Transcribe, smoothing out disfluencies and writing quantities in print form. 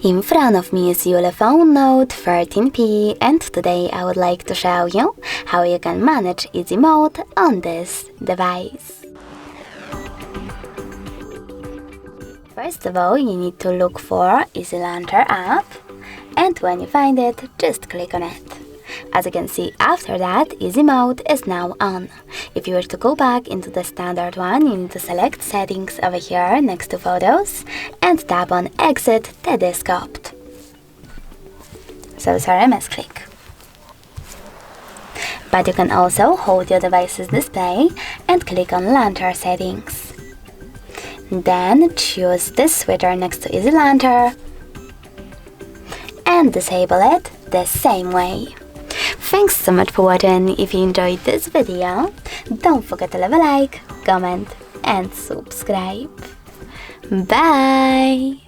In front of me is ULEFONE Note 13P, and today I would like to show you how you can manage easy mode on this device. First of all, you need to look for Easy Launcher app, and when you find it, just click on it. As you can see, after that, easy mode is now on. If you were to go back into the standard one, you need to select settings over here next to photos and tap on exit the desktop. So sorry, misclick. But you can also hold your device's display and click on Launcher settings. Then choose this switcher next to Easy Launcher and disable it the same way. Thanks so much for watching. If you enjoyed this video, don't forget to leave a like, comment and subscribe. Bye!